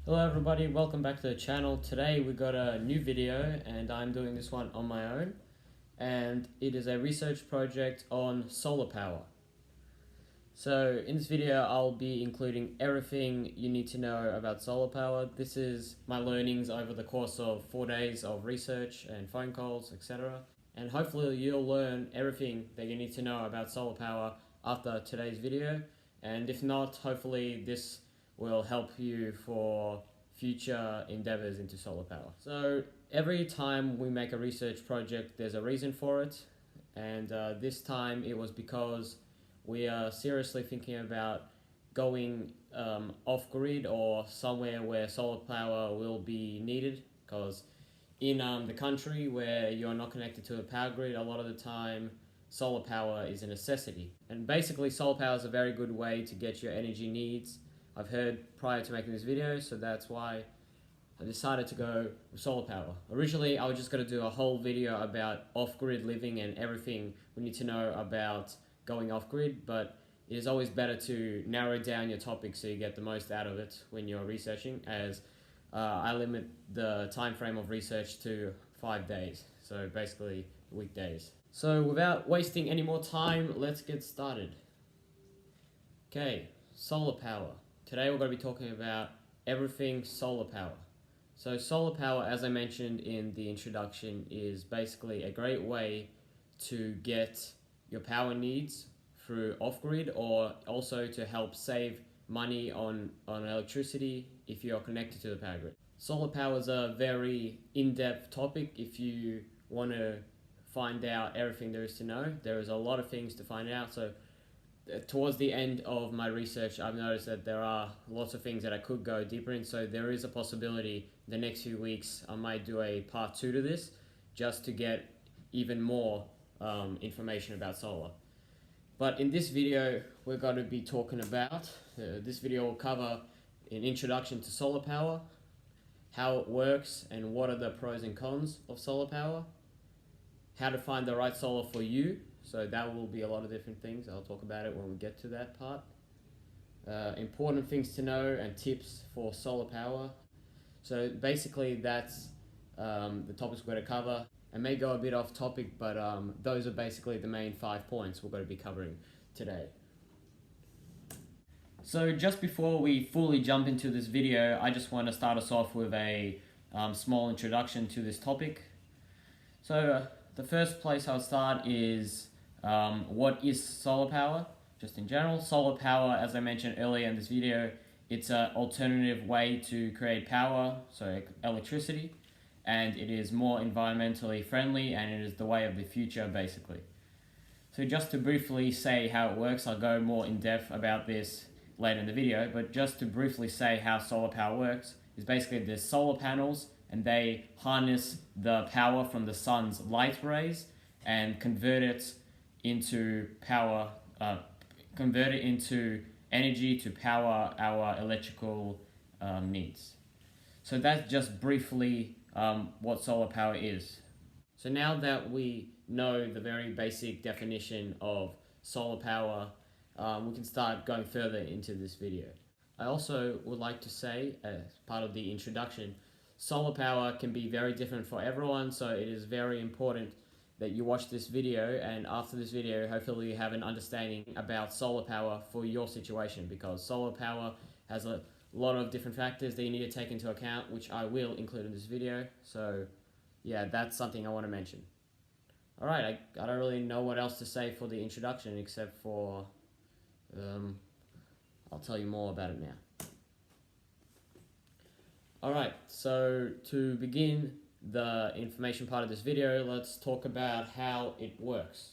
Hello everybody, welcome back to the channel. Today we got a new video and I'm doing this one on my own, and it is a research project on solar power. So in this video I'll be including everything you need to know about solar power. This is my learnings over the course of 4 days of research and phone calls, etc. And hopefully you'll learn everything that you need to know about solar power after today's video. And if not, hopefully this will help you for future endeavors into solar power. So every time we make a research project, there's a reason for it. And this time it was because we are seriously thinking about going off-grid or somewhere where solar power will be needed, because in the country where you're not connected to a power grid, a lot of the time solar power is a necessity. And basically solar power is a very good way to get your energy needs. I've heard prior to making this video, so that's why I decided to go with solar power. Originally I was just going to do a whole video about off-grid living and everything we need to know about going off-grid, but it is always better to narrow down your topic so you get the most out of it when you're researching, as I limit the time frame of research to 5 days, so basically weekdays. So without wasting any more time, let's get started. Okay, solar power. Today we're going to be talking about everything solar power. So solar power, as I mentioned in the introduction, is basically a great way to get your power needs through off-grid, or also to help save money on electricity if you're connected to the power grid. Solar power is a very in-depth topic. If you want to find out everything there is to know, there is a lot of things to find out. So towards the end of my research, I've noticed that there are lots of things that I could go deeper in, so there is a possibility the next few weeks I might do a part 2 to this, just to get even more information about solar. But in this video we're going to be talking about, this video will cover an introduction to solar power, how it works and what are the pros and cons of solar power, how to find the right solar for you. So that will be a lot of different things. I'll talk about it when we get to that part. Important things to know and tips for solar power. So basically that's the topics we're going to cover. I may go a bit off topic, but those are basically the main 5 points we're going to be covering today. So just before we fully jump into this video, I just want to start us off with a small introduction to this topic. So the first place I'll start is what is solar power? Just in general, solar power, as I mentioned earlier in this video, it's an alternative way to create power, so electricity, and it is more environmentally friendly, and it is the way of the future basically. So just to briefly say how it works, I'll go more in depth about this later in the video, but just to briefly say how solar power works is basically there's solar panels and they harness the power from the sun's light rays and convert it into power, convert it into energy to power our electrical needs. So that's just briefly what solar power is. So now that we know the very basic definition of solar power, we can start going further into this video. I also would like to say, as part of the introduction, solar power can be very different for everyone, so it is very important that you watch this video, and after this video hopefully you have an understanding about solar power for your situation, because solar power has a lot of different factors that you need to take into account, which I will include in this video. So yeah, that's something I want to mention. Alright, I don't really know what else to say for the introduction, except for I'll tell you more about it now. Alright, so to begin the information part of this video, let's talk about how it works.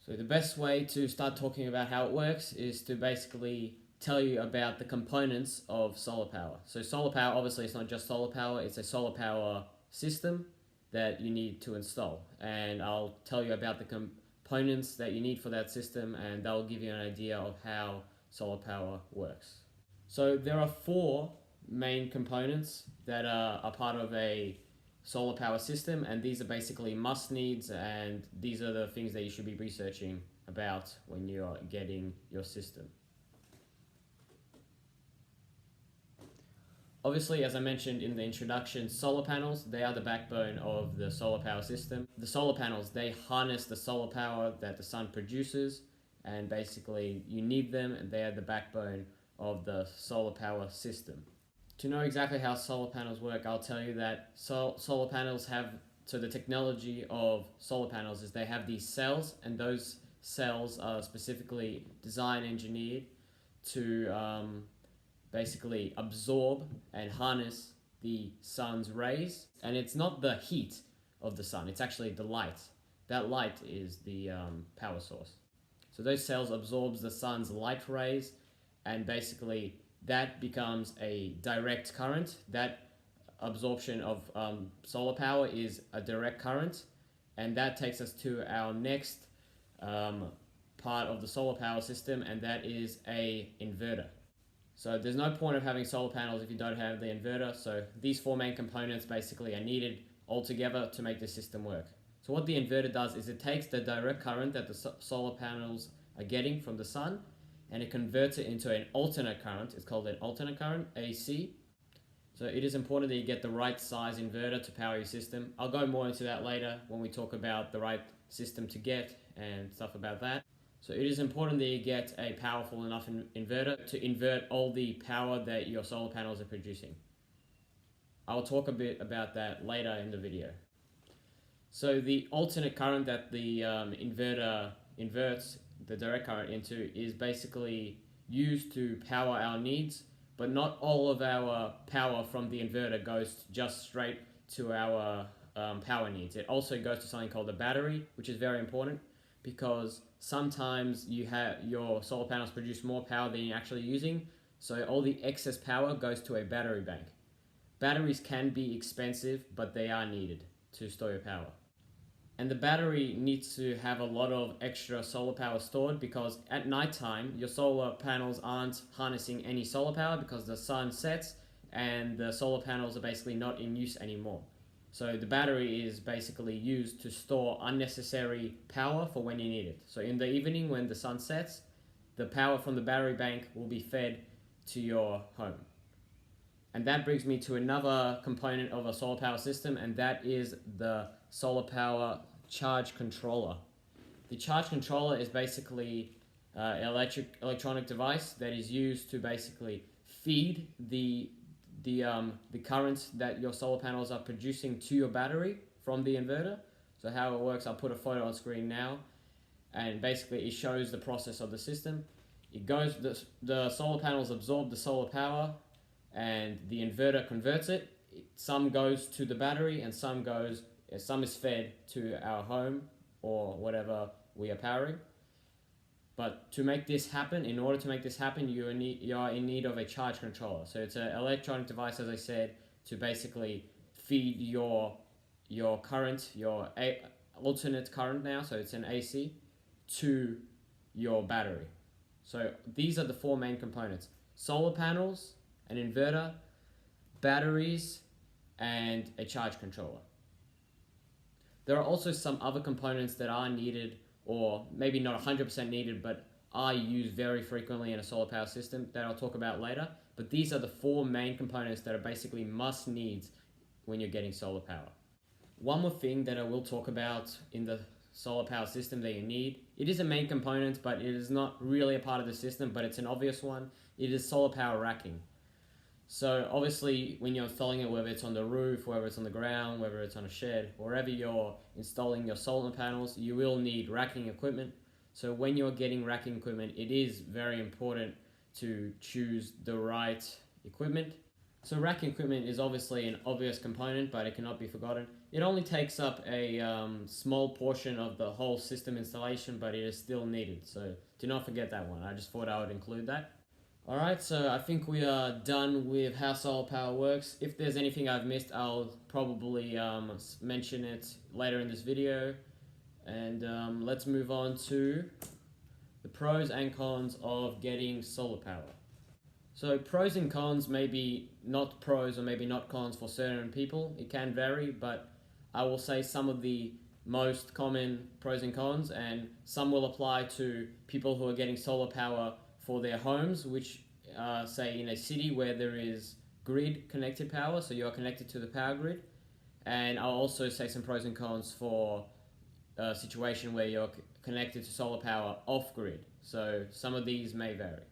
So the best way to start talking about how it works is to basically tell you about the components of solar power. So solar power, obviously it's not just solar power, it's a solar power system that you need to install, and I'll tell you about the components that you need for that system, and that will give you an idea of how solar power works. So there are 4 main components that are a part of a solar power system, and these are basically must needs, and these are the things that you should be researching about when you're getting your system. Obviously, as I mentioned in the introduction, solar panels, they are the backbone of the solar power system. The solar panels, they harness the solar power that the sun produces, and basically you need them, and they are the backbone of the solar power system. To know exactly how solar panels work, I'll tell you that solar panels have, so the technology of solar panels is they have these cells, and those cells are specifically design engineered to basically absorb and harness the sun's rays. And it's not the heat of the sun, it's actually the light. That light is the power source. So those cells absorbs the sun's light rays, and basically that becomes a direct current. That absorption of solar power is a direct current, and that takes us to our next part of the solar power system, and that is a inverter. So there's no point of having solar panels if you don't have the inverter. So these four main components basically are needed all together to make the system work. So what the inverter does is it takes the direct current that the solar panels are getting from the sun, and it converts it into an alternate current. It's called an alternate current, AC. So it is important that you get the right size inverter to power your system. I'll go more into that later when we talk about the right system to get and stuff about that. So it is important that you get a powerful enough inverter to invert all the power that your solar panels are producing. I'll talk a bit about that later in the video. So the alternate current that the inverter inverts the direct current into is basically used to power our needs, but not all of our power from the inverter goes just straight to our power needs. It also goes to something called a battery, which is very important because sometimes your solar panels produce more power than you're actually using, so all the excess power goes to a battery bank. Batteries can be expensive, but they are needed to store your power. And the battery needs to have a lot of extra solar power stored because at nighttime, your solar panels aren't harnessing any solar power because the sun sets and the solar panels are basically not in use anymore. So the battery is basically used to store unnecessary power for when you need it. So in the evening when the sun sets, the power from the battery bank will be fed to your home. And that brings me to another component of a solar power system, and that is the solar power charge controller. The charge controller is basically an electronic device that is used to basically feed the current that your solar panels are producing to your battery from the inverter. So how it works, I'll put a photo on screen now, and basically it shows the process of the system. It goes, the solar panels absorb the solar power, and the inverter converts it. Some goes to the battery, and some is fed to our home or whatever we are powering. But to make this happen, in order to make this happen, you are in need of a charge controller. So it's an electronic device, as I said, to basically feed your current, your alternate current now, so it's an AC, to your battery. So these are the four main components: solar panels, an inverter, batteries, and a charge controller. There are also some other components that are needed, or maybe not 100% needed, but are used very frequently in a solar power system that I'll talk about later. But these are the four main components that are basically must needs when you're getting solar power. One more thing that I will talk about in the solar power system that you need, it is a main component, but it is not really a part of the system, but it's an obvious one. It is solar power racking. So obviously when you're installing it, whether it's on the roof, whether it's on the ground, whether it's on a shed, wherever you're installing your solar panels, you will need racking equipment. So when you're getting racking equipment, it is very important to choose the right equipment. So racking equipment is obviously an obvious component, but it cannot be forgotten. It only takes up a small portion of the whole system installation, but it is still needed. So do not forget that one. I just thought I would include that. Alright, so I think we are done with how solar power works. If there's anything I've missed, I'll probably mention it later in this video. And let's move on to the pros and cons of getting solar power. So pros and cons, maybe not pros or maybe not cons for certain people. It can vary, but I will say some of the most common pros and cons, and some will apply to people who are getting solar power for their homes, which say in a city where there is grid connected power, so you're connected to the power grid. And I'll also say some pros and cons for a situation where you're connected to solar power off grid. So some of these may vary.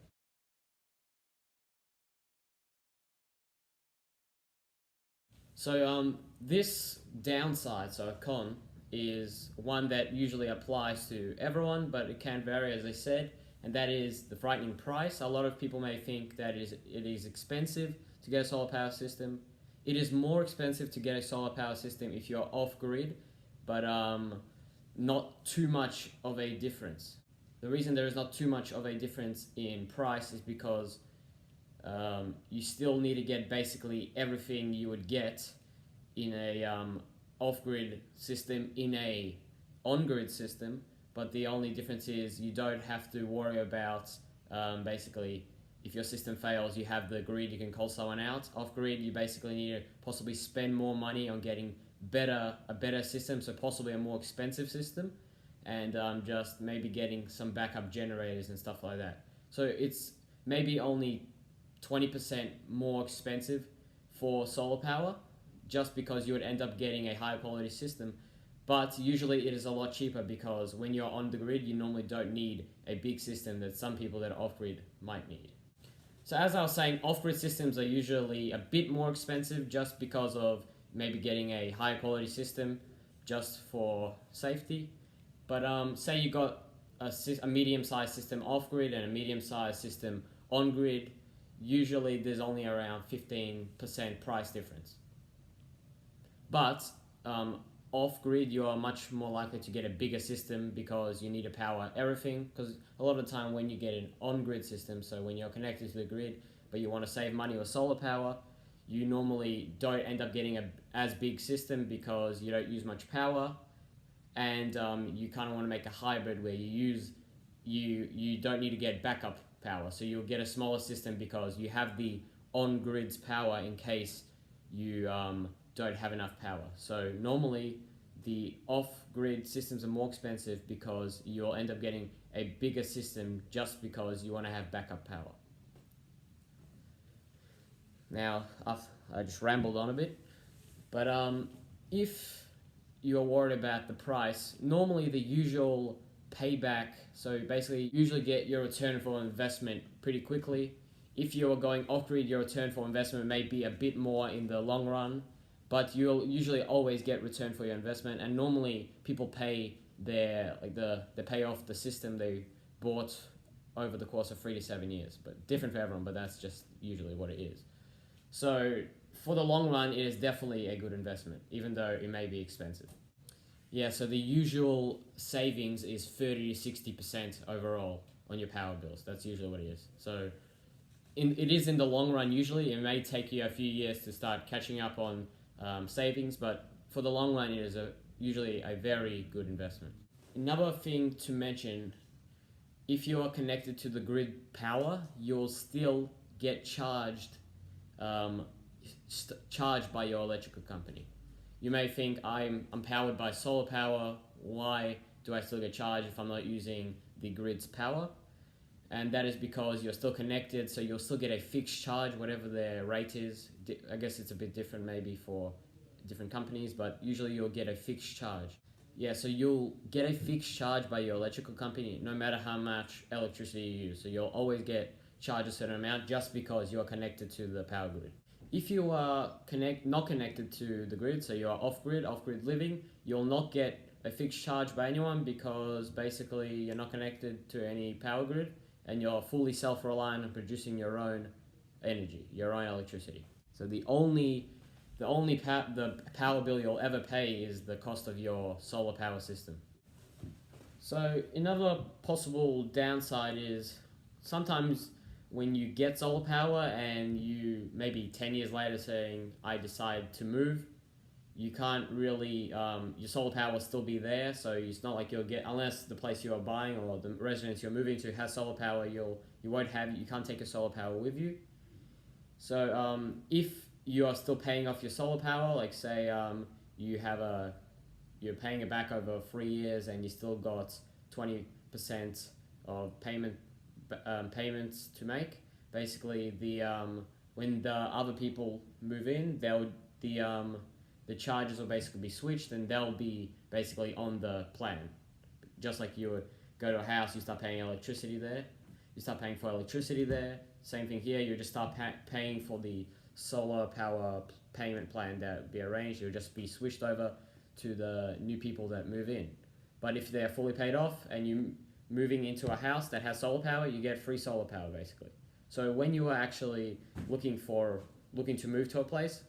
So this downside, so a con, is one that usually applies to everyone, but it can vary, as I said, and that is the frightening price. A lot of people may think that it is expensive to get a solar power system. It is more expensive to get a solar power system if you're off grid, but not too much of a difference. The reason there is not too much of a difference in price is because you still need to get basically everything you would get in a off-grid system in a on-grid system, but the only difference is you don't have to worry about basically if your system fails, you have the grid, you can call someone out. Off-grid, you basically need to possibly spend more money on getting a better system, so possibly a more expensive system, and just maybe getting some backup generators and stuff like that. So it's maybe only 20% more expensive for solar power, just because you would end up getting a higher quality system. But usually it is a lot cheaper because when you're on the grid, you normally don't need a big system that some people that are off-grid might need. So as I was saying, off-grid systems are usually a bit more expensive just because of maybe getting a higher quality system just for safety. But say you got a medium-sized system off-grid and a medium-sized system on-grid, usually there's only around 15% price difference. But off-grid, you are much more likely to get a bigger system because you need to power everything. Because a lot of the time when you get an on-grid system, so when you're connected to the grid, but you want to save money with solar power, you normally don't end up getting as big system because you don't use much power, and you kind of want to make a hybrid where you don't need to get backup power. So you'll get a smaller system because you have the on-grid's power in case you don't have enough power. So normally the off-grid systems are more expensive because you'll end up getting a bigger system just because you want to have backup power. Now, I just rambled on a bit, but if you're worried about the price, normally the usual payback, so basically you usually get your return for investment pretty quickly. If you're going off-grid, your return for investment may be a bit more in the long run, but you'll usually always get return for your investment, and normally people pay they pay off the system they bought over the course of 3 to 7 years, but different for everyone, but that's just usually what it is. So for the long run, it is definitely a good investment, even though it may be expensive. Yeah, so the usual savings is 30 to 60% overall on your power bills. That's usually what it is. So it is in the long run usually. It may take you a few years to start catching up on savings, but for the long run, it is usually a very good investment. Another thing to mention, if you are connected to the grid power, you'll still get charged by your electrical company. You may think, I'm powered by solar power, why do I still get charged if I'm not using the grid's power? And that is because you're still connected, so you'll still get a fixed charge, whatever their rate is. I guess it's a bit different maybe for different companies, but usually you'll get a fixed charge. Yeah, so you'll get a fixed charge by your electrical company no matter how much electricity you use. So you'll always get charged a certain amount just because you're connected to the power grid. If you are not connected to the grid, so you are off-grid living, you'll not get a fixed charge by anyone because basically you're not connected to any power grid and you're fully self-reliant on producing your own energy, your own electricity. So the power bill you'll ever pay is the cost of your solar power system. So another possible downside is sometimes when you get solar power and you maybe 10 years later saying, I decide to move, you can't really, your solar power will still be there, so it's not like you'll get, unless the place you are buying or the residence you're moving to has solar power, you can't take your solar power with you. So if you are still paying off your solar power, like say you're paying it back over 3 years and you still got 20% of payments to make, basically the when the other people move in, the charges will basically be switched, and they'll be basically on the plan. Just like you would go to a house, you start paying electricity there. You start paying for electricity there. Same thing here. You just start paying for the solar power payment plan that will be arranged. You'll just be switched over to the new people that move in. But if they're fully paid off and you're moving into a house that has solar power, you get free solar power basically. So when you are actually looking to move to a place,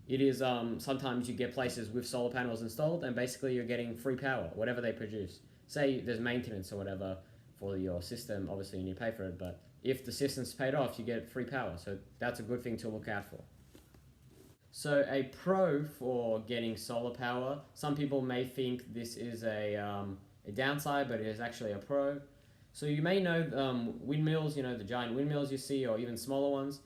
it is sometimes you get places with solar panels installed, and basically you're getting free power, whatever they produce. Say there's maintenance or whatever for your system, obviously you need to pay for it, but if the system's paid off, you get free power. So that's a good thing to look out for. So a pro for getting solar power, some people may think this is a downside, but it is actually a pro. So you may know windmills, the giant windmills you see, or even smaller ones.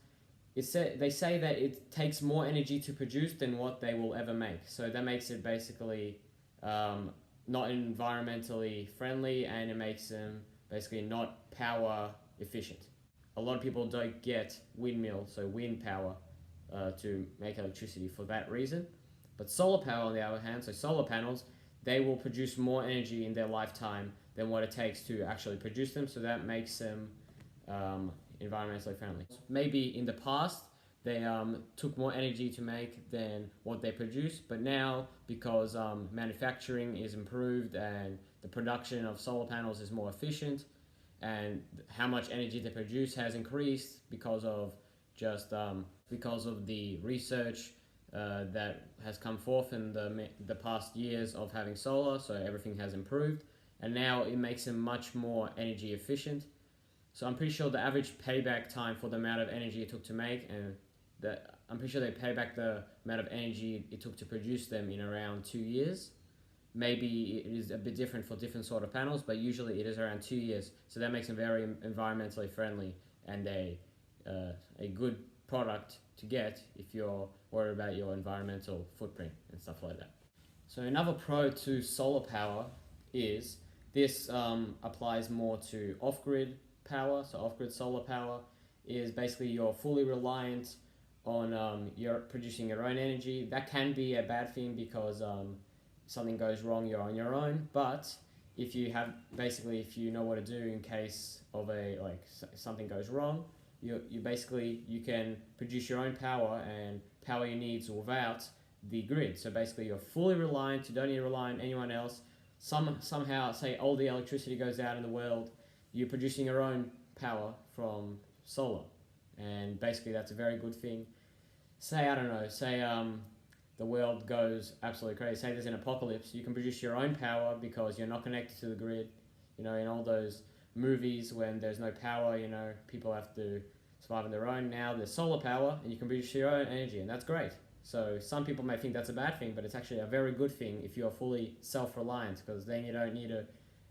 They say that it takes more energy to produce than what they will ever make. So that makes it basically not environmentally friendly, and it makes them basically not power efficient. A lot of people don't get windmills, so wind power, to make electricity for that reason. But solar power, on the other hand, so solar panels, they will produce more energy in their lifetime than what it takes to actually produce them, so that makes them environmentally friendly. Maybe in the past, they took more energy to make than what they produce, but now, because manufacturing is improved and the production of solar panels is more efficient, and how much energy they produce has increased because of the research that has come forth in the past years of having solar, so everything has improved, and now it makes them much more energy efficient. So I'm pretty sure the average payback time for the amount of energy it took to make, and I'm pretty sure they pay back the amount of energy it took to produce them in around 2 years. Maybe it is a bit different for different sort of panels, but usually it is around 2 years. So that makes them very environmentally friendly and a good product to get if you're worried about your environmental footprint and stuff like that. So another pro to solar power is this applies more to off-grid power. So off-grid solar power is basically you're fully reliant on you're producing your own energy. That can be a bad thing because something goes wrong, you're on your own. But if you know what to do in case of something goes wrong, you can produce your own power and power your needs without the grid. So basically you're fully reliant, you don't need to rely on anyone else. Somehow, say all the electricity goes out in the world, you're producing your own power from solar, and basically that's a very good thing. Say the world goes absolutely crazy, say there's an apocalypse, you can produce your own power because you're not connected to the grid. In all those movies when there's no power, people have to survive on their own. Now there's solar power and you can produce your own energy, and that's great. So some people may think that's a bad thing, but it's actually a very good thing if you're fully self-reliant, because then you don't need to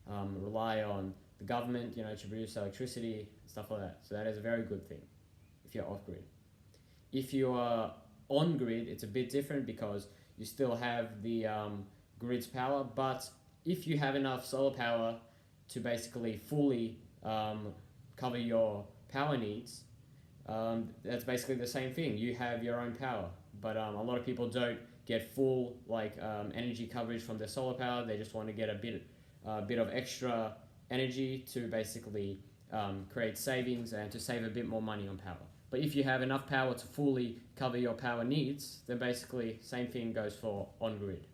rely on the government, to produce electricity, stuff like that. So that is a very good thing if you're off-grid. If you are on-grid, it's a bit different because you still have the grid's power, but if you have enough solar power to basically fully cover your power needs, that's basically the same thing. You have your own power, but a lot of people don't get full energy coverage from their solar power. They just want to get a bit of extra energy to basically create savings and to save a bit more money on power. But if you have enough power to fully cover your power needs, then basically same thing goes for on-grid.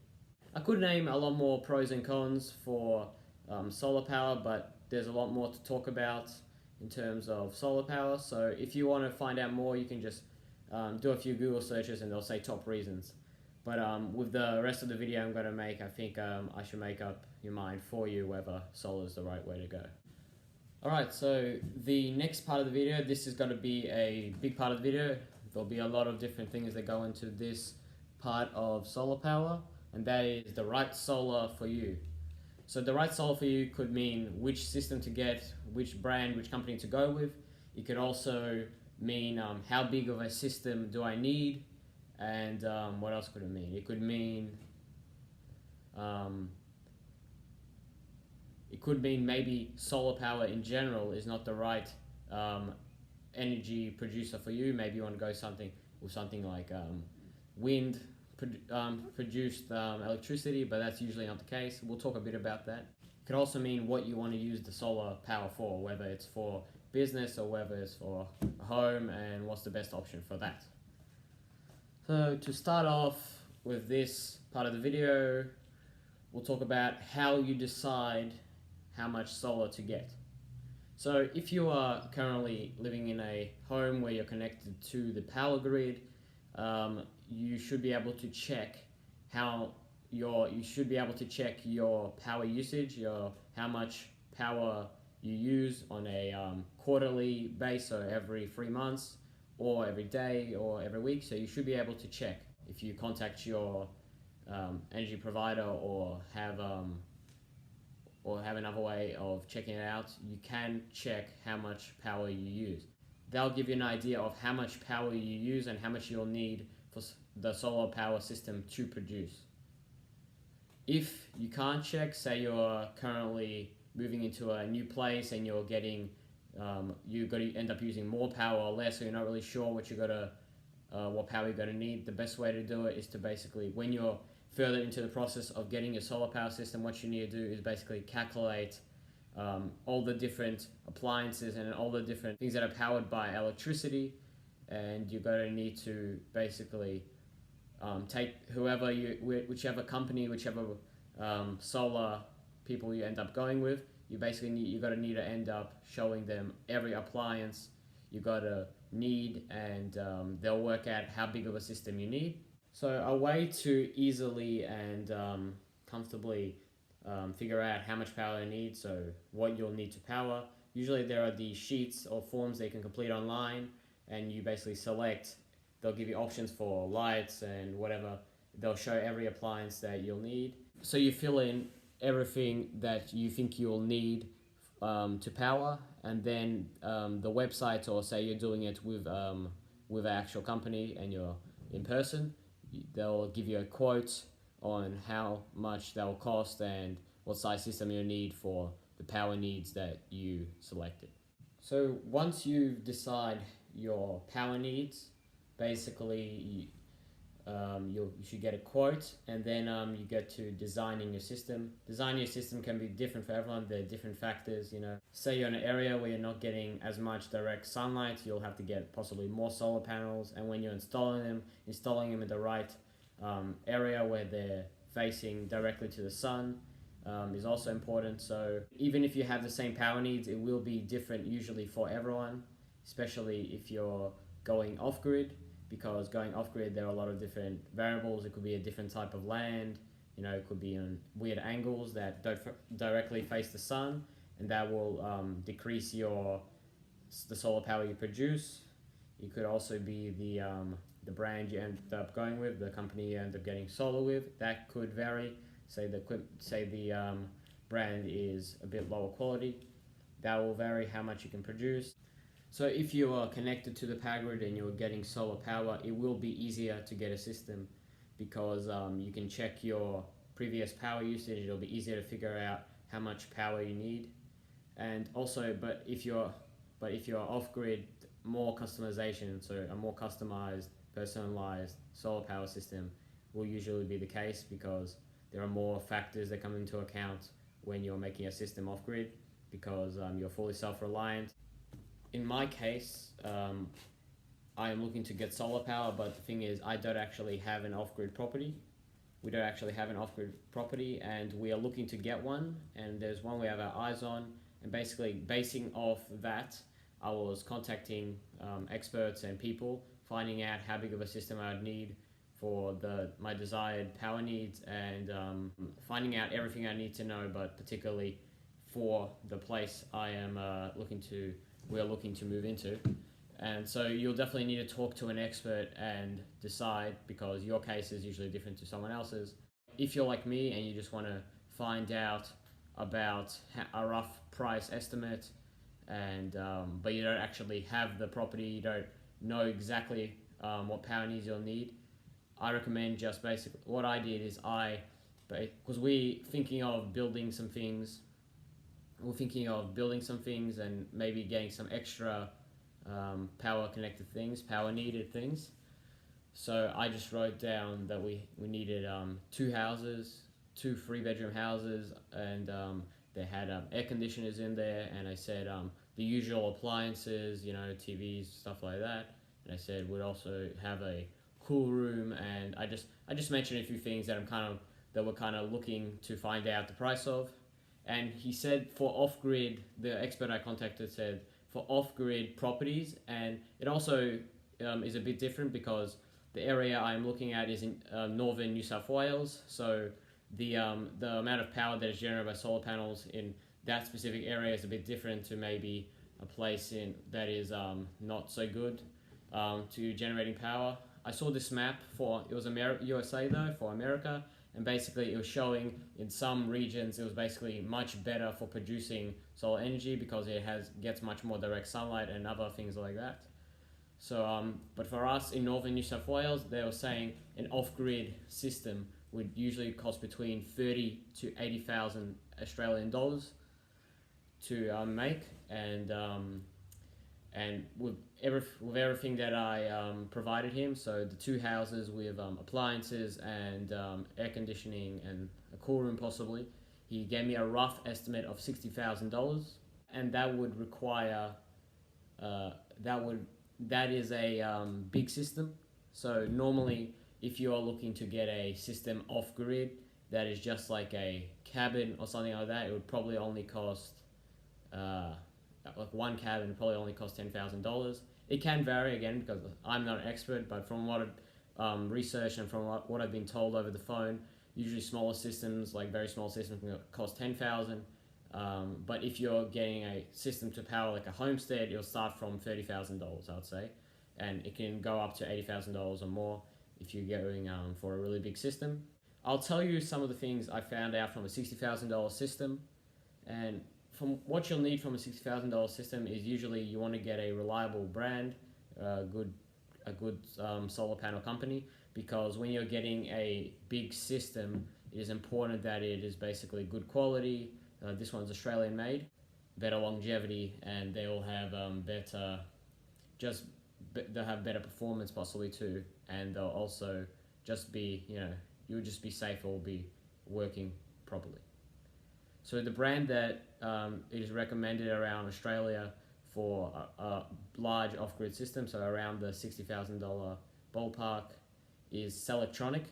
I could name a lot more pros and cons for solar power, but there's a lot more to talk about in terms of solar power. So if you want to find out more, you can just do a few Google searches and they'll say top reasons. But with the rest of the video I'm going to make, I think I should make up your mind for you whether solar is the right way to go. Alright, so the next part of the video, this is going to be a big part of the video. There'll be a lot of different things that go into this part of solar power, and that is the right solar for you. So the right solar for you could mean which system to get, which brand, which company to go with. It could also mean how big of a system do I need, and what else could it mean? It could mean maybe solar power in general is not the right energy producer for you. Maybe you want to go something with something like wind produced electricity, but that's usually not the case. We'll talk a bit about that. It could also mean what you want to use the solar power for, whether it's for business or whether it's for a home, and what's the best option for that. So to start off with this part of the video, we'll talk about how you decide how much solar to get. So if you are currently living in a home where you're connected to the power grid, you should be able to check your power usage, how much power you use on a quarterly basis, so every 3 months, or every day, or every week. So you should be able to check. If you contact your energy provider or have another way of checking it out, you can check how much power you use. They'll give you an idea of how much power you use and how much you'll need for the solar power system to produce. If you can't check, say you're currently moving into a new place and you're getting, you're going to end up using more power or less, so you're not really sure what power you're going to need, the best way to do it is to basically, when you're further into the process of getting your solar power system, what you need to do is basically calculate all the different appliances and all the different things that are powered by electricity, and you're going to need to basically take whichever company, whichever solar people you end up going with, you're going to need to end up showing them every appliance you got to need, and they'll work out how big of a system you need. So a way to easily and comfortably figure out how much power you need, so what you'll need to power. Usually there are these sheets or forms that you can complete online, and you basically select, they'll give you options for lights and whatever. They'll show every appliance that you'll need. So you fill in everything that you think you'll need to power, and then the website, or say you're doing it with an actual company and you're in person, they'll give you a quote on how much they'll cost and what size system you need for the power needs that you selected. So once you decide your power needs, basically you should get a quote, and then you get to designing your system. Designing your system can be different for everyone. There are different factors, Say you're in an area where you're not getting as much direct sunlight, you'll have to get possibly more solar panels, and when you're installing them in the right area where they're facing directly to the sun is also important. So even if you have the same power needs, it will be different usually for everyone, especially if you're going off-grid, because going off-grid, there are a lot of different variables. It could be a different type of land, it could be on weird angles that don't directly face the sun, and that will decrease the solar power you produce. It could also be the brand you end up going with, the company you end up getting solar with. That could vary. Say the brand is a bit lower quality, that will vary how much you can produce. So if you are connected to the power grid and you're getting solar power, it will be easier to get a system, because you can check your previous power usage. It'll be easier to figure out how much power you need. And also, but if you're off-grid, more customization, so a more customized, personalized solar power system will usually be the case, because there are more factors that come into account when you're making a system off-grid, because you're fully self-reliant. In my case, I am looking to get solar power, but the thing is, I don't actually have an off-grid property. We don't actually have an off-grid property, and we are looking to get one, and there's one we have our eyes on. And basically, basing off that, I was contacting experts and people, finding out how big of a system I would need for my desired power needs, and finding out everything I need to know, but particularly for the place we are looking to move into. And so you'll definitely need to talk to an expert and decide, because your case is usually different to someone else's. If you're like me and you just want to find out about a rough price estimate, and but you don't actually have the property, you don't know exactly what power needs you'll need, I recommend just basically what I did is because we're thinking of building some things and maybe getting some extra power connected things, power needed things. So I just wrote down that we needed two houses, two 3-bedroom houses, and they had air conditioners in there, and I said the usual appliances, TVs, stuff like that. And I said we'd also have a cool room, and I just mentioned a few things that we're kind of looking to find out the price of. And he said for off-grid, the expert I contacted said for off-grid properties, and it also is a bit different because the area I'm looking at is in northern New South Wales, so the amount of power that is generated by solar panels in that specific area is a bit different to maybe a place that is not so good to generating power. I saw this map it was USA though, for America, and basically it was showing in some regions it was basically much better for producing solar energy because it gets much more direct sunlight and other things like that. So, but for us in northern New South Wales, they were saying an off-grid system would usually cost between 30 to 80,000 Australian dollars to make, and with everything that I provided him, so the two houses with appliances and air conditioning and a cool room possibly, he gave me a rough estimate of $60,000, and that would require that is a big system. So normally, if you are looking to get a system off-grid that is just like a cabin or something like that, it would probably only cost, like one cabin would probably only cost $10,000. It can vary again because I'm not an expert, but from what I've researched and from what I've been told over the phone, usually smaller systems, like very small systems, can cost $10,000. But if you're getting a system to power like a homestead, it'll start from $30,000, I would say, and it can go up to $80,000 or more if you're going for a really big system. I'll tell you some of the things I found out from a $60,000 system, and from what you'll need from a $60,000 system is usually you want to get a reliable brand, a good solar panel company, because when you're getting a big system, it is important that it is basically good quality. This one's Australian made, better longevity, and they will have they'll have better performance possibly too, and they'll also just be, you'll just be safe, or will be working properly. So the brand that is recommended around Australia for a large off-grid system, so around the $60,000 ballpark, is Selectronic,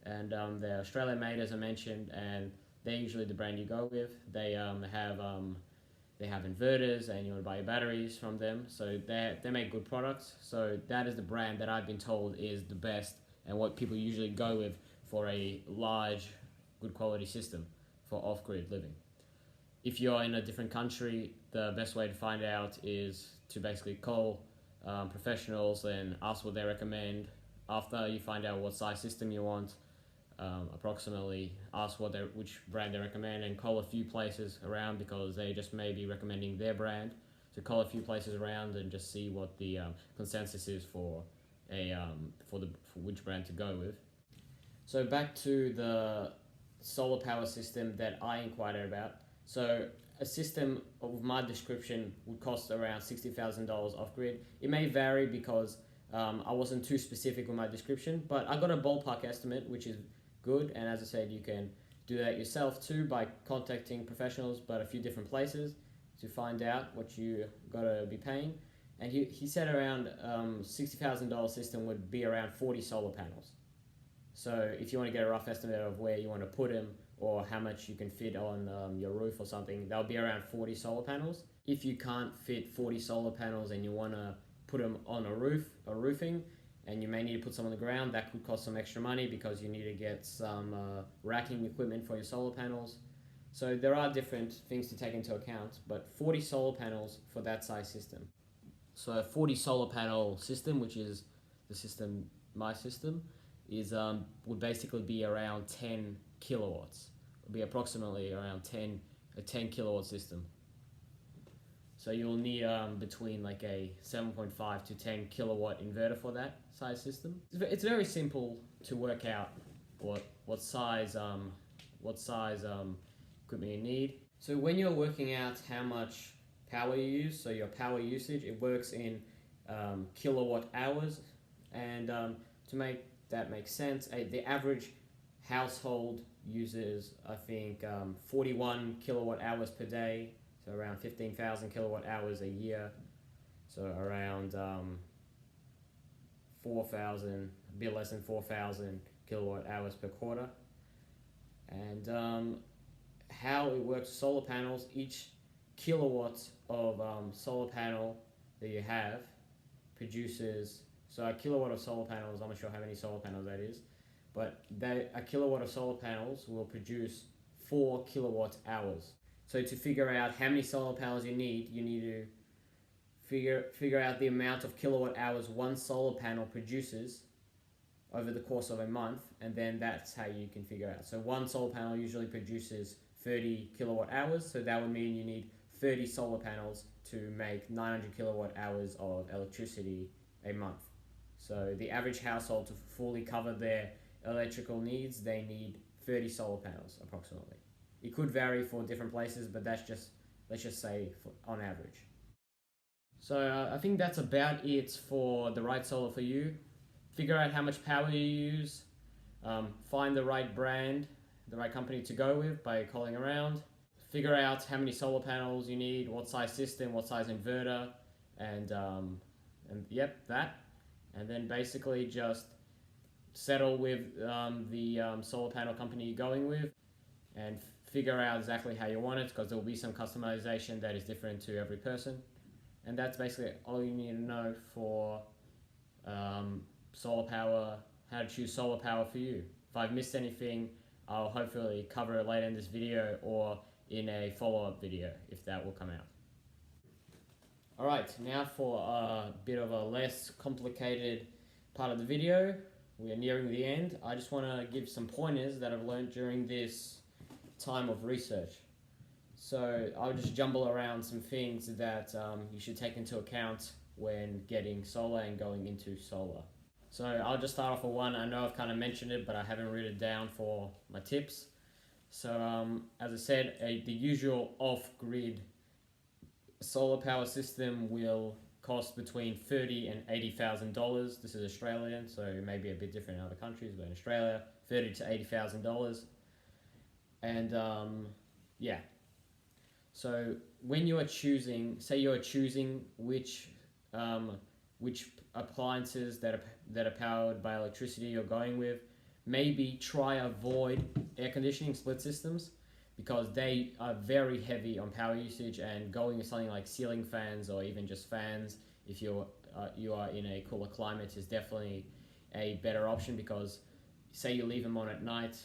and they're Australian made, as I mentioned, and they're usually the brand you go with. They have inverters, and you want to buy your batteries from them. So they make good products. So that is the brand that I've been told is the best, and what people usually go with for a large, good quality system for off-grid living. If you're in a different country, the best way to find out is to basically call professionals and ask what they recommend. After you find out what size system you want, approximately ask which brand they recommend, and call a few places around because they just may be recommending their brand. So call a few places around and just see what the consensus is for which brand to go with. So back to the solar power system that I inquired about. So a system of my description would cost around $60,000 off-grid. It may vary because I wasn't too specific with my description, but I got a ballpark estimate, which is good. And as I said, you can do that yourself too by contacting professionals, but a few different places to find out what you gotta be paying. And he said around $60,000 system would be around 40 solar panels. So if you want to get a rough estimate of where you want to put them or how much you can fit on your roof or something, that'll be around 40 solar panels. If you can't fit 40 solar panels and you want to put them on a roofing, and you may need to put some on the ground, that could cost some extra money because you need to get some racking equipment for your solar panels. So there are different things to take into account, but 40 solar panels for that size system. So a 40 solar panel system, which is my system, is would basically be around 10 kilowatts. It would be approximately around a 10 kilowatt system. So you'll need between like a 7.5 to 10 kilowatt inverter for that size system. It's very simple to work out what size equipment you need. So when you're working out how much power you use, so your power usage. It works in kilowatt hours, and to make that make sense, the average household uses, I think, 41 kilowatt hours per day, so around 15,000 kilowatt hours a year, so around 4,000, a bit less than 4,000 kilowatt hours per quarter. And how it works, solar panels, each kilowatt of solar panel that you have produces, so a kilowatt of solar panels, I'm not sure how many solar panels that is, but a kilowatt of solar panels will produce 4 kilowatt hours. So to figure out how many solar panels you need to figure out the amount of kilowatt hours one solar panel produces over the course of a month, and then that's how you can figure out. So one solar panel usually produces 30 kilowatt hours, so that would mean you need 30 solar panels to make 900 kilowatt hours of electricity a month. So the average household, to fully cover their electrical needs, they need 30 solar panels approximately. It could vary for different places, but let's just say on average. So I think that's about it for the right solar for you. Figure out how much power you use, find the right brand, the right company to go with by calling around, figure out how many solar panels you need, what size system, what size inverter, and yep, that. And then basically just settle with the solar panel company you're going with, and figure out exactly how you want it, because there will be some customization that is different to every person. And that's basically all you need to know for solar power, how to choose solar power for you. If I've missed anything, I'll hopefully cover it later in this video or in a follow-up video if that will come out. Alright, now for a bit of a less complicated part of the video. We are nearing the end. I just want to give some pointers that I've learned during this time of research. So I'll just jumble around some things that you should take into account when getting solar and going into solar. So I'll just start off with one. I know I've kind of mentioned it, but I haven't written it down for my tips. So as I said, the usual off-grid solar power system will cost between $30,000 and $80,000. This is Australian, so it may be a bit different in other countries, but in Australia, $30,000 to $80,000. And yeah. So when you are choosing, say you are choosing which appliances that are powered by electricity you're going with, maybe try avoid air conditioning split systems, because they are very heavy on power usage, and going with something like ceiling fans or even just fans if you are in a cooler climate is definitely a better option, because say you leave them on at night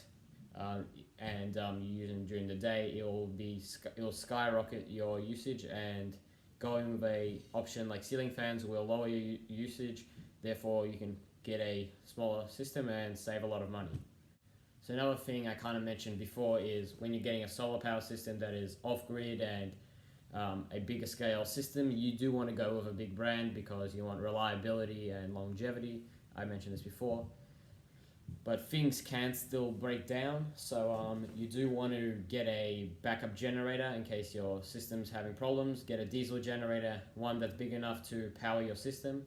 and you use them during the day, it'll skyrocket your usage, and going with a option like ceiling fans will lower your usage, therefore you can get a smaller system and save a lot of money. So another thing I kind of mentioned before is when you're getting a solar power system that is off-grid and a bigger scale system, you do want to go with a big brand because you want reliability and longevity. I mentioned this before. But things can still break down, so you do want to get a backup generator in case your system's having problems. Get a diesel generator, one that's big enough to power your system,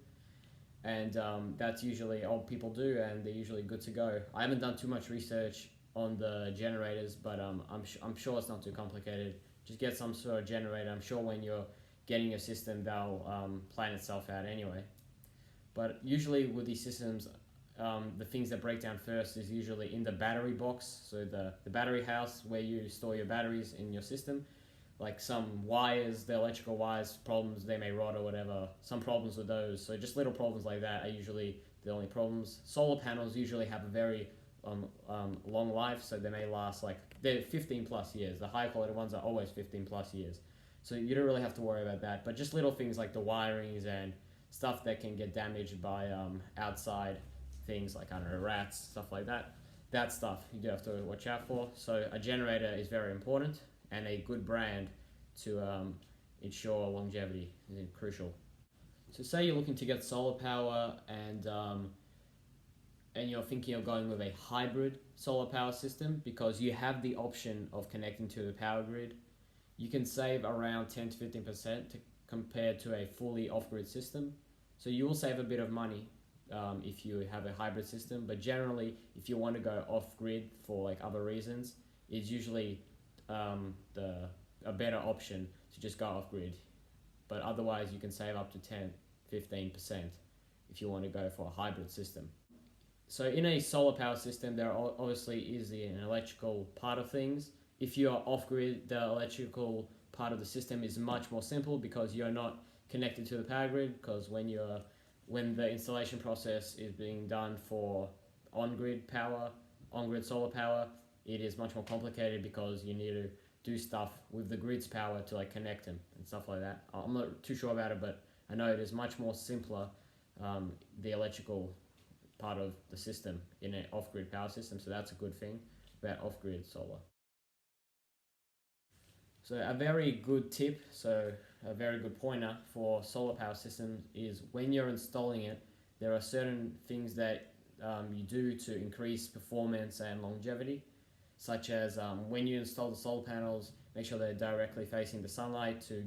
and that's usually all people do, and they're usually good to go. I haven't done too much research on the generators, but I'm sure it's not too complicated. Just get some sort of generator. I'm sure when you're getting your system, they'll plan itself out anyway. But usually with these systems, the things that break down first is usually in the battery box, so the battery house where you store your batteries in your system. Like some wires, the electrical wires problems, they may rot or whatever, some problems with those. So just little problems like that are usually the only problems. Solar panels usually have a very long life, so they may last they're 15 plus years. The high quality ones are always 15 plus years. So you don't really have to worry about that, but just little things like the wirings and stuff that can get damaged by outside things like, I don't know, rats, stuff like that. That stuff you do have to watch out for. So a generator is very important, and a good brand to ensure longevity is crucial. So say you're looking to get solar power and you're thinking of going with a hybrid solar power system, because you have the option of connecting to the power grid. you can save around 10 to 15% compared to a fully off-grid system. So you will save a bit of money if you have a hybrid system, but generally if you want to go off-grid for like other reasons, it's usually a better option to just go off-grid. But otherwise you can save up to 10-15% if you want to go for a hybrid system. So in a solar power system, there obviously is an electrical part of things. If you are off-grid, the electrical part of the system is much more simple because you're not connected to the power grid, because when the installation process is being done for on-grid power, on-grid solar power, it is much more complicated because you need to do stuff with the grid's power to like connect them and stuff like that. I'm not too sure about it, but I know it is much more simpler, the electrical part of the system in an off-grid power system, so that's a good thing about off-grid solar. So a very good tip, so a very good pointer for solar power systems is when you're installing it, there are certain things that you do to increase performance and longevity, such as when you install the solar panels, make sure they're directly facing the sunlight to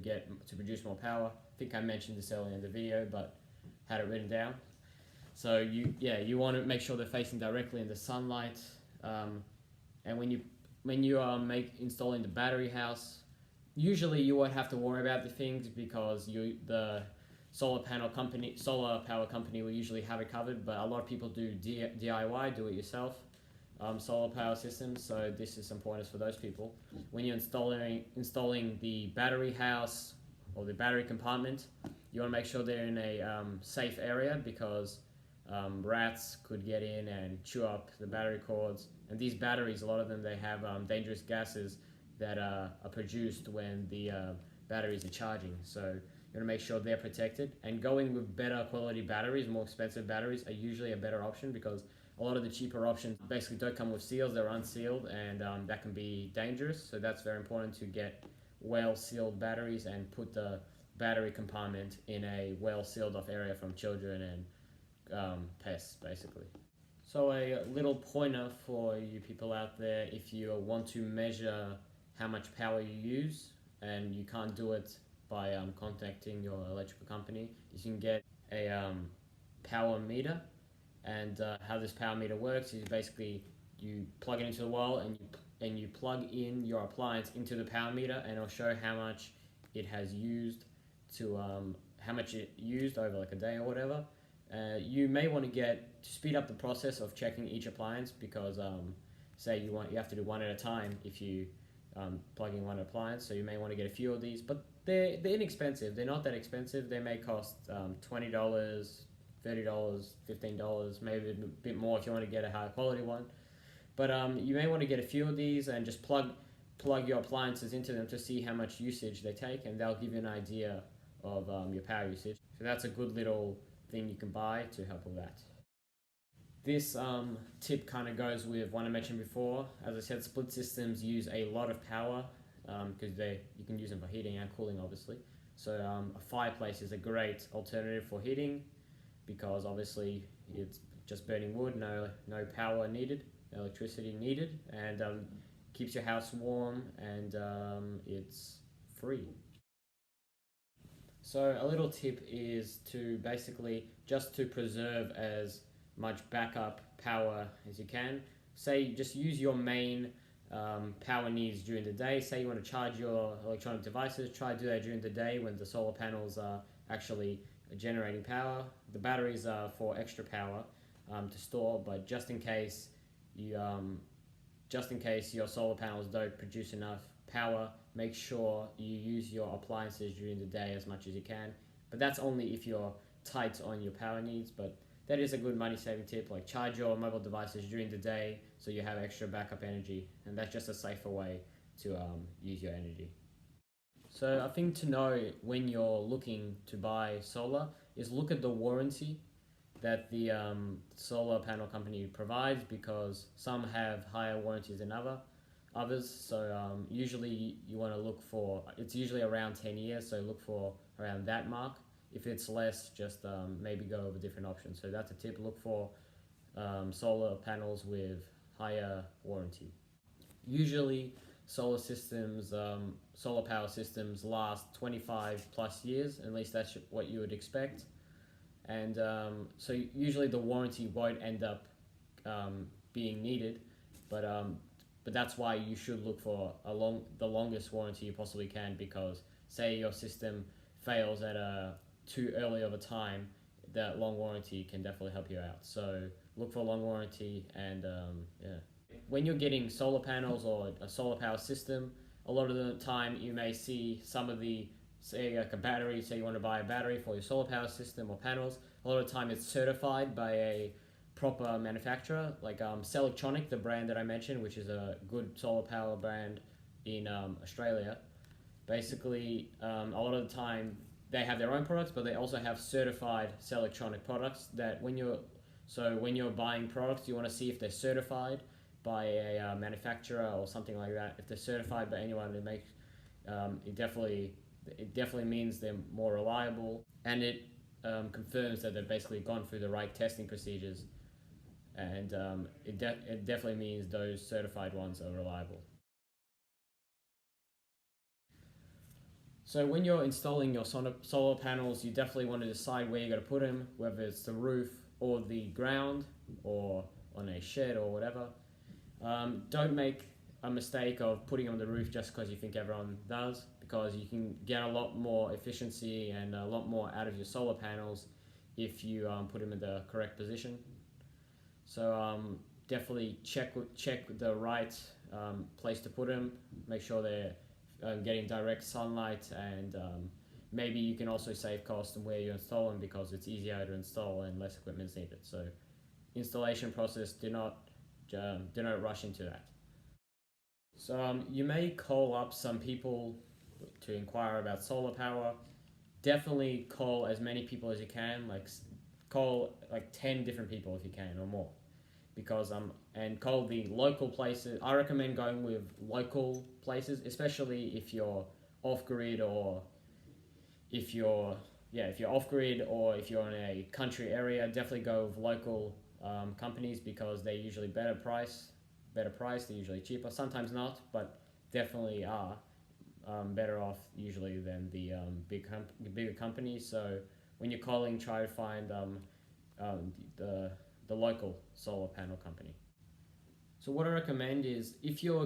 produce more power. I think I mentioned this earlier in the video, but had it written down. So you want to make sure they're facing directly in the sunlight, and when you are installing the battery house, usually you won't have to worry about the things because the solar power company will usually have it covered. But a lot of people do DIY, do it yourself, solar power systems. So this is some pointers for those people. When you're installing the battery house or the battery compartment, you want to make sure they're in a safe area because rats could get in and chew up the battery cords. And these batteries, a lot of them, they have dangerous gases that are produced when the batteries are charging. So you want to make sure they're protected. And going with better quality batteries, more expensive batteries, are usually a better option because a lot of the cheaper options basically don't come with seals, they're unsealed, and that can be dangerous. So that's very important to get well-sealed batteries and put the battery compartment in a well-sealed off area from children and pests, basically. So a little pointer for you people out there, if you want to measure how much power you use and you can't do it by contacting your electrical company, you can get a power meter. And how this power meter works is basically you plug it into the wall and you plug in your appliance into the power meter, and it'll show how much it has used how much it used over like a day or whatever. You may want to speed up the process of checking each appliance because say you have to do one at a time if you plug in one appliance, so you may want to get a few of these, but they're inexpensive. They're not that expensive. They may cost $20, $30, $15, maybe a bit more if you want to get a high quality one. But you may want to get a few of these and just plug your appliances into them to see how much usage they take, and they'll give you an idea of your power usage. So that's a good little thing you can buy to help with that. This tip kind of goes with one I mentioned before. As I said, split systems use a lot of power because you can use them for heating and cooling, obviously. So a fireplace is a great alternative for heating because obviously it's just burning wood, no power needed, no electricity needed, and keeps your house warm, and it's free. So a little tip is to basically just to preserve as much backup power as you can. Say just use your main power needs during the day. Say you want to charge your electronic devices, try to do that during the day when the solar panels are actually generating power. The batteries are for extra power to store, but just in case your solar panels don't produce enough power, make sure you use your appliances during the day as much as you can. But that's only if you're tight on your power needs, but that is a good money saving tip, like charge your mobile devices during the day so you have extra backup energy, and that's just a safer way to use your energy. So a thing to know when you're looking to buy solar is look at the warranty that the solar panel company provides, because some have higher warranties than others. So usually you want to look for, it's usually around 10 years, so look for around that mark. If it's less, just maybe go over different options. So that's a tip, look for solar panels with higher warranty. Usually solar power systems last 25 plus years. At least that's what you would expect. And so usually the warranty won't end up being needed, but that's why you should look for the longest warranty you possibly can, because say your system fails at a too early of a time, that long warranty can definitely help you out. So look for a long warranty, and yeah. When you're getting solar panels or a solar power system, a lot of the time you may see some of the, say like a battery, say you want to buy a battery for your solar power system or panels, a lot of the time it's certified by a proper manufacturer, like Selectronic, the brand that I mentioned, which is a good solar power brand in Australia. Basically, a lot of the time they have their own products, but they also have certified Selectronic products that when you're buying products, you want to see if they're certified by a manufacturer or something like that. If they're certified by anyone, it definitely means they're more reliable, and it confirms that they've basically gone through the right testing procedures, and it definitely means those certified ones are reliable. So when you're installing your solar panels, you definitely want to decide where you're going to put them, whether it's the roof or the ground or on a shed or whatever. Don't make a mistake of putting on the roof just because you think everyone does, because you can get a lot more efficiency and a lot more out of your solar panels if you put them in the correct position. So definitely check the right place to put them. Make sure they're getting direct sunlight, and maybe you can also save cost on where you install them, because it's easier to install and less equipment is needed. So installation process, do not rush into that. So you may call up some people to inquire about solar power. Definitely call as many people as you can, call like 10 different people if you can, or more, because and call the local places. I recommend going with local places, especially if you're off grid, or if you're off grid, or if you're in a country area. Definitely go with local companies, because they're usually better price. They're usually cheaper. Sometimes not, but definitely are better off usually than the bigger companies. So when you're calling, try to find the local solar panel company. So what I recommend is, if you're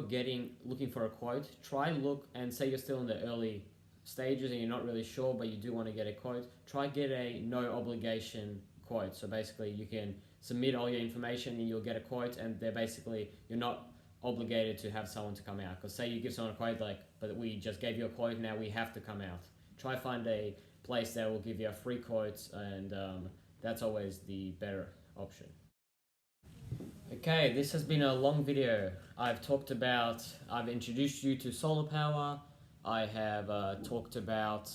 looking for a quote, try look, and say you're still in the early stages and you're not really sure, but you do want to get a quote, try get a no obligation quote. So basically you can submit all your information and you'll get a quote, and you're not obligated to have someone to come out. Because say you give someone a quote, but we just gave you a quote, now we have to come out. Try find a place that will give you a free quotes, and that's always the better option. Okay, this has been a long video. I've introduced you to solar power. I have talked about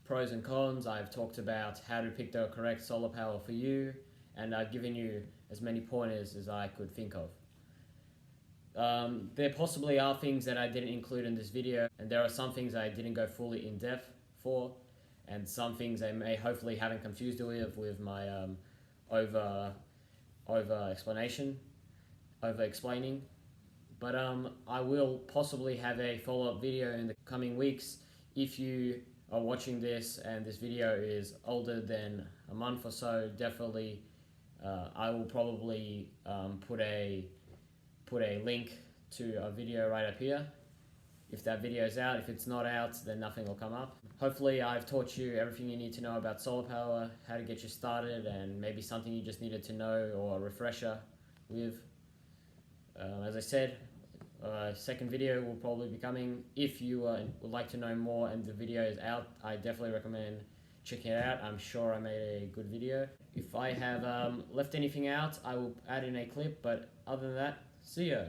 pros and cons. I've talked about how to pick the correct solar power for you, and I've given you as many pointers as I could think of. There possibly are things that I didn't include in this video, and there are some things I didn't go fully in depth for, and some things I may hopefully haven't confused you with my over explaining. But I will possibly have a follow-up video in the coming weeks. If you are watching this and this video is older than a month or so, definitely I will probably put a link to a video right up here. If that video is out. If it's not out, then nothing will come up. Hopefully I've taught you everything you need to know about solar power, how to get you started, and maybe something you just needed to know, or a refresher with. As I said, second video will probably be coming. If you would like to know more and the video is out, I definitely recommend checking it out. I'm sure I made a good video. If I have left anything out, I will add in a clip, but other than that, see ya.